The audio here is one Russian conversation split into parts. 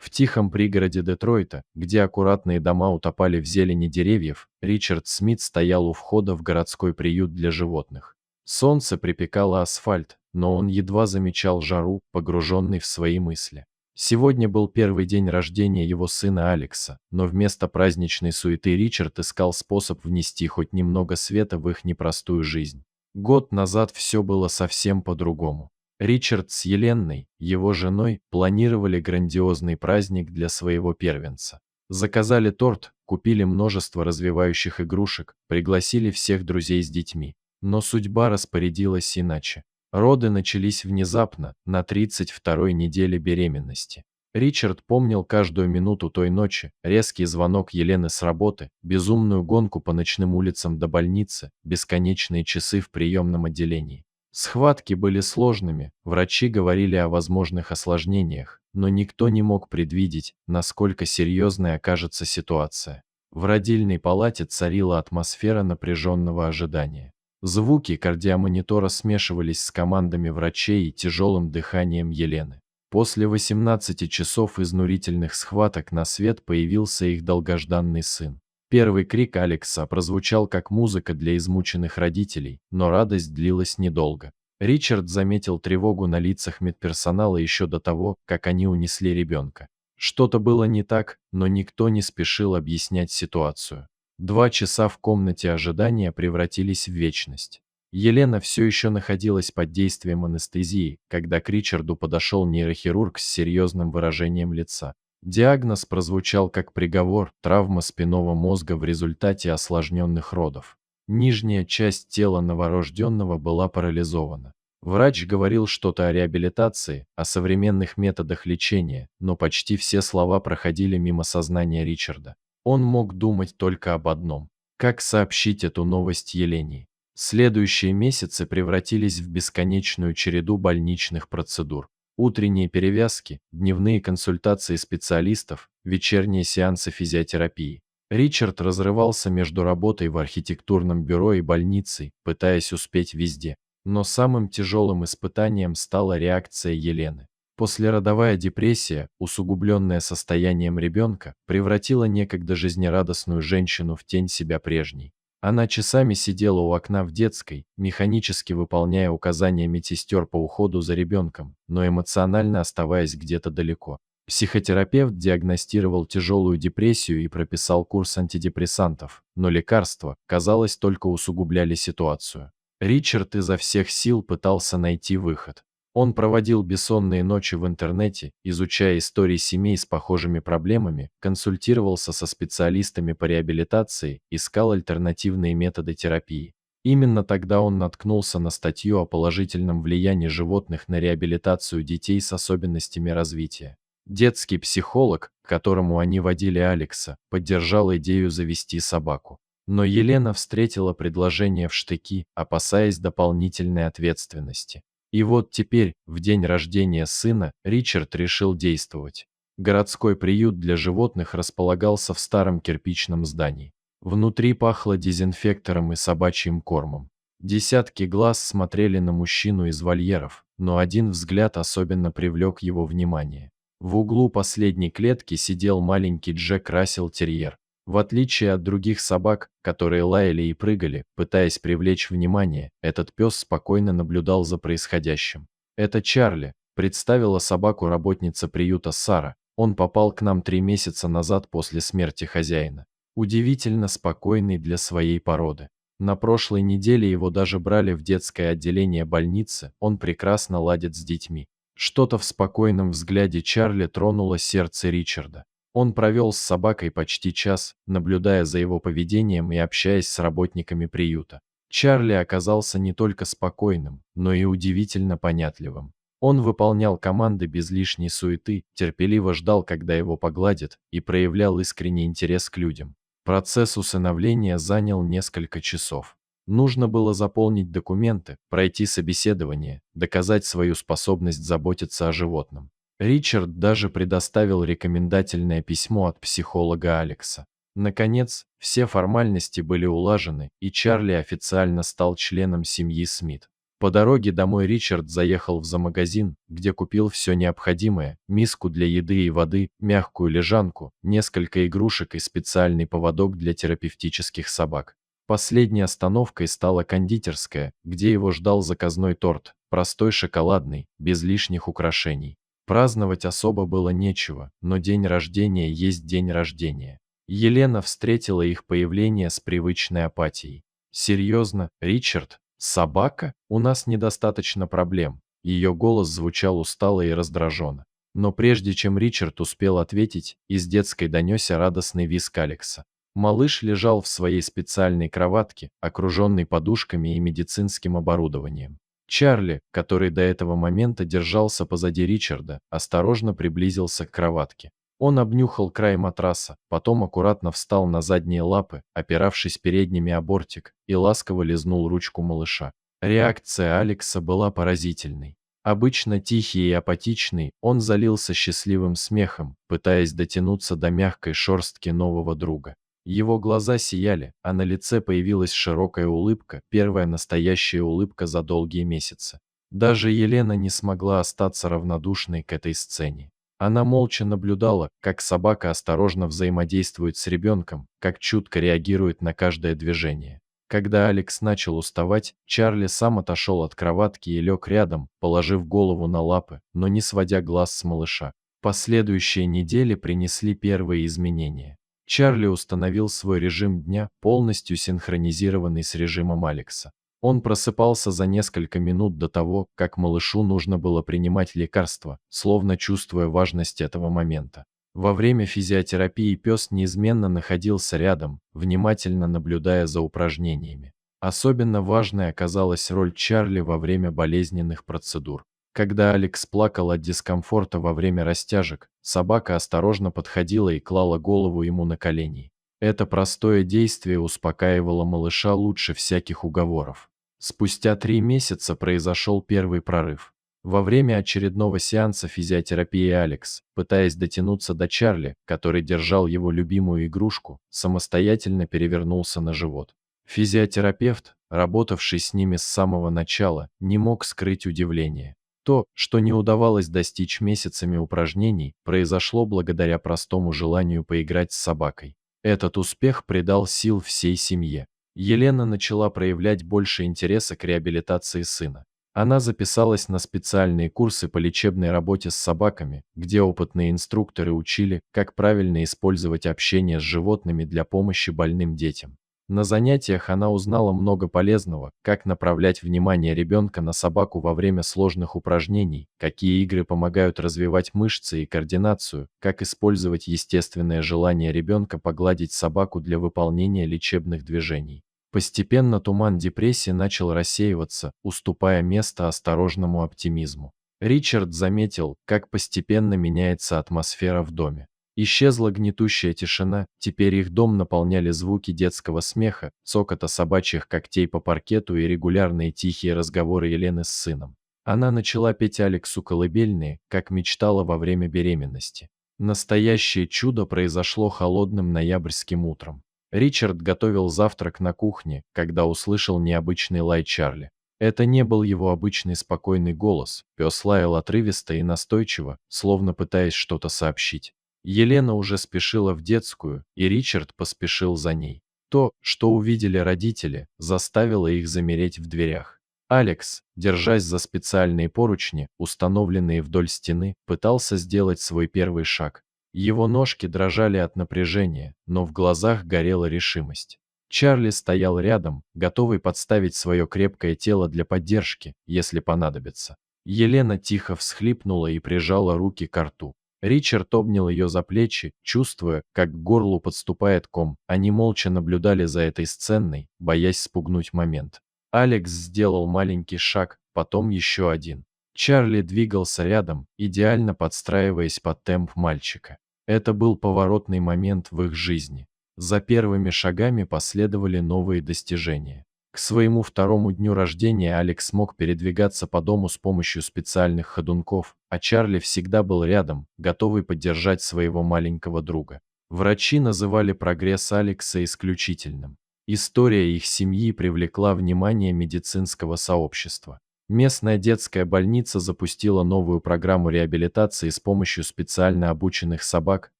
В тихом пригороде Детройта, где аккуратные дома утопали в зелени деревьев, Ричард Смит стоял у входа в городской приют для животных. Солнце припекало асфальт, но он едва замечал жару, погруженный в свои мысли. Сегодня был первый день рождения его сына Алекса, но вместо праздничной суеты Ричард искал способ внести хоть немного света в их непростую жизнь. Год назад все было совсем по-другому. Ричард с Еленой, его женой, планировали грандиозный праздник для своего первенца. Заказали торт, купили множество развивающих игрушек, пригласили всех друзей с детьми. Но судьба распорядилась иначе. Роды начались внезапно, на 32-й неделе беременности. Ричард помнил каждую минуту той ночи, резкий звонок Елены с работы, безумную гонку по ночным улицам до больницы, бесконечные часы в приемном отделении. Схватки были сложными, врачи говорили о возможных осложнениях, но никто не мог предвидеть, насколько серьезной окажется ситуация. В родильной палате царила атмосфера напряженного ожидания. Звуки кардиомонитора смешивались с командами врачей и тяжелым дыханием Елены. После 18 часов изнурительных схваток на свет появился их долгожданный сын. Первый крик Алекса прозвучал как музыка для измученных родителей, но радость длилась недолго. Ричард заметил тревогу на лицах медперсонала еще до того, как они унесли ребенка. Что-то было не так, но никто не спешил объяснять ситуацию. 2 часа в комнате ожидания превратились в вечность. Елена все еще находилась под действием анестезии, когда к Ричарду подошел нейрохирург с серьезным выражением лица. Диагноз прозвучал как приговор: травма спинного мозга в результате осложненных родов. Нижняя часть тела новорожденного была парализована. Врач говорил что-то о реабилитации, о современных методах лечения, но почти все слова проходили мимо сознания Ричарда. Он мог думать только об одном: как сообщить эту новость Елене. Следующие месяцы превратились в бесконечную череду больничных процедур. Утренние перевязки, дневные консультации специалистов, вечерние сеансы физиотерапии. Ричард разрывался между работой в архитектурном бюро и больницей, пытаясь успеть везде. Но самым тяжелым испытанием стала реакция Елены. Послеродовая депрессия, усугубленная состоянием ребенка, превратила некогда жизнерадостную женщину в тень себя прежней. Она часами сидела у окна в детской, механически выполняя указания медсестер по уходу за ребенком, но эмоционально оставаясь где-то далеко. Психотерапевт диагностировал тяжелую депрессию и прописал курс антидепрессантов, но лекарства, казалось, только усугубляли ситуацию. Ричард изо всех сил пытался найти выход. Он проводил бессонные ночи в интернете, изучая истории семей с похожими проблемами, консультировался со специалистами по реабилитации, искал альтернативные методы терапии. Именно тогда он наткнулся на статью о положительном влиянии животных на реабилитацию детей с особенностями развития. Детский психолог, к которому они водили Алекса, поддержал идею завести собаку. Но Елена встретила предложение в штыки, опасаясь дополнительной ответственности. И вот теперь, в день рождения сына, Ричард решил действовать. Городской приют для животных располагался в старом кирпичном здании. Внутри пахло дезинфектором и собачьим кормом. Десятки глаз смотрели на мужчину из вольеров, но один взгляд особенно привлек его внимание. В углу последней клетки сидел маленький Джек Рассел-терьер. В отличие от других собак, которые лаяли и прыгали, пытаясь привлечь внимание, этот пес спокойно наблюдал за происходящим. «Это Чарли», — представила собаку работница приюта Сара. «Он попал к нам 3 месяца назад после смерти хозяина. Удивительно спокойный для своей породы. На прошлой неделе его даже брали в детское отделение больницы, он прекрасно ладит с детьми». Что-то в спокойном взгляде Чарли тронуло сердце Ричарда. Он провел с собакой почти час, наблюдая за его поведением и общаясь с работниками приюта. Чарли оказался не только спокойным, но и удивительно понятливым. Он выполнял команды без лишней суеты, терпеливо ждал, когда его погладят, и проявлял искренний интерес к людям. Процесс усыновления занял несколько часов. Нужно было заполнить документы, пройти собеседование, доказать свою способность заботиться о животном. Ричард даже предоставил рекомендательное письмо от психолога Алекса. Наконец, все формальности были улажены, и Чарли официально стал членом семьи Смит. По дороге домой Ричард заехал в зоомагазин, где купил все необходимое: миску для еды и воды, мягкую лежанку, несколько игрушек и специальный поводок для терапевтических собак. Последней остановкой стала кондитерская, где его ждал заказной торт, простой шоколадный, без лишних украшений. Праздновать особо было нечего, но день рождения есть день рождения. Елена встретила их появление с привычной апатией. «Серьезно, Ричард? Собака? У нас недостаточно проблем». Ее голос звучал устало и раздраженно. Но прежде чем Ричард успел ответить, из детской донесся радостный визг Алекса. Малыш лежал в своей специальной кроватке, окруженный подушками и медицинским оборудованием. Чарли, который до этого момента держался позади Ричарда, осторожно приблизился к кроватке. Он обнюхал край матраса, потом аккуратно встал на задние лапы, опиравшись передними о бортик, и ласково лизнул ручку малыша. Реакция Алекса была поразительной. Обычно тихий и апатичный, он залился счастливым смехом, пытаясь дотянуться до мягкой шерстки нового друга. Его глаза сияли, а на лице появилась широкая улыбка, первая настоящая улыбка за долгие месяцы. Даже Елена не смогла остаться равнодушной к этой сцене. Она молча наблюдала, как собака осторожно взаимодействует с ребенком, как чутко реагирует на каждое движение. Когда Алекс начал уставать, Чарли сам отошел от кроватки и лег рядом, положив голову на лапы, но не сводя глаз с малыша. Последующие недели принесли первые изменения. Чарли установил свой режим дня, полностью синхронизированный с режимом Алекса. Он просыпался за несколько минут до того, как малышу нужно было принимать лекарства, словно чувствуя важность этого момента. Во время физиотерапии пес неизменно находился рядом, внимательно наблюдая за упражнениями. Особенно важной оказалась роль Чарли во время болезненных процедур. Когда Алекс плакал от дискомфорта во время растяжек, собака осторожно подходила и клала голову ему на колени. Это простое действие успокаивало малыша лучше всяких уговоров. Спустя 3 месяца произошел первый прорыв. Во время очередного сеанса физиотерапии Алекс, пытаясь дотянуться до Чарли, который держал его любимую игрушку, самостоятельно перевернулся на живот. Физиотерапевт, работавший с ними с самого начала, не мог скрыть удивление. То, что не удавалось достичь месяцами упражнений, произошло благодаря простому желанию поиграть с собакой. Этот успех придал сил всей семье. Елена начала проявлять больше интереса к реабилитации сына. Она записалась на специальные курсы по лечебной работе с собаками, где опытные инструкторы учили, как правильно использовать общение с животными для помощи больным детям. На занятиях она узнала много полезного, как направлять внимание ребенка на собаку во время сложных упражнений, какие игры помогают развивать мышцы и координацию, как использовать естественное желание ребенка погладить собаку для выполнения лечебных движений. Постепенно туман депрессии начал рассеиваться, уступая место осторожному оптимизму. Ричард заметил, как постепенно меняется атмосфера в доме. Исчезла гнетущая тишина, теперь их дом наполняли звуки детского смеха, цокота собачьих когтей по паркету и регулярные тихие разговоры Елены с сыном. Она начала петь Алексу колыбельные, как мечтала во время беременности. Настоящее чудо произошло холодным ноябрьским утром. Ричард готовил завтрак на кухне, когда услышал необычный лай Чарли. Это не был его обычный спокойный голос, пес лаял отрывисто и настойчиво, словно пытаясь что-то сообщить. Елена уже спешила в детскую, и Ричард поспешил за ней. То, что увидели родители, заставило их замереть в дверях. Алекс, держась за специальные поручни, установленные вдоль стены, пытался сделать свой первый шаг. Его ножки дрожали от напряжения, но в глазах горела решимость. Чарли стоял рядом, готовый подставить свое крепкое тело для поддержки, если понадобится. Елена тихо всхлипнула и прижала руки к рту. Ричард обнял ее за плечи, чувствуя, как к горлу подступает ком. Они молча наблюдали за этой сценой, боясь спугнуть момент. Алекс сделал маленький шаг, потом еще один. Чарли двигался рядом, идеально подстраиваясь под темп мальчика. Это был поворотный момент в их жизни. За первыми шагами последовали новые достижения. К своему второму дню рождения Алекс мог передвигаться по дому с помощью специальных ходунков, а Чарли всегда был рядом, готовый поддержать своего маленького друга. Врачи называли прогресс Алекса исключительным. История их семьи привлекла внимание медицинского сообщества. Местная детская больница запустила новую программу реабилитации с помощью специально обученных собак,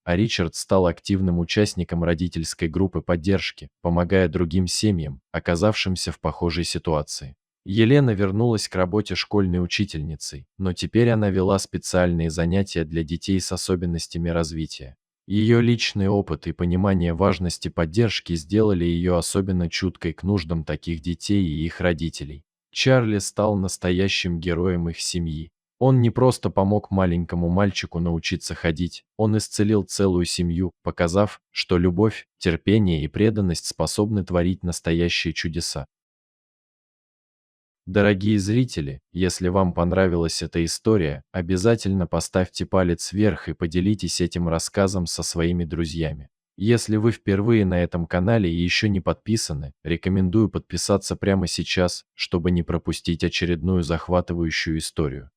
а Ричард стал активным участником родительской группы поддержки, помогая другим семьям, оказавшимся в похожей ситуации. Елена вернулась к работе школьной учительницей, но теперь она вела специальные занятия для детей с особенностями развития. Ее личный опыт и понимание важности поддержки сделали ее особенно чуткой к нуждам таких детей и их родителей. Чарли стал настоящим героем их семьи. Он не просто помог маленькому мальчику научиться ходить, он исцелил целую семью, показав, что любовь, терпение и преданность способны творить настоящие чудеса. Дорогие зрители, если вам понравилась эта история, обязательно поставьте палец вверх и поделитесь этим рассказом со своими друзьями. Если вы впервые на этом канале и еще не подписаны, рекомендую подписаться прямо сейчас, чтобы не пропустить очередную захватывающую историю.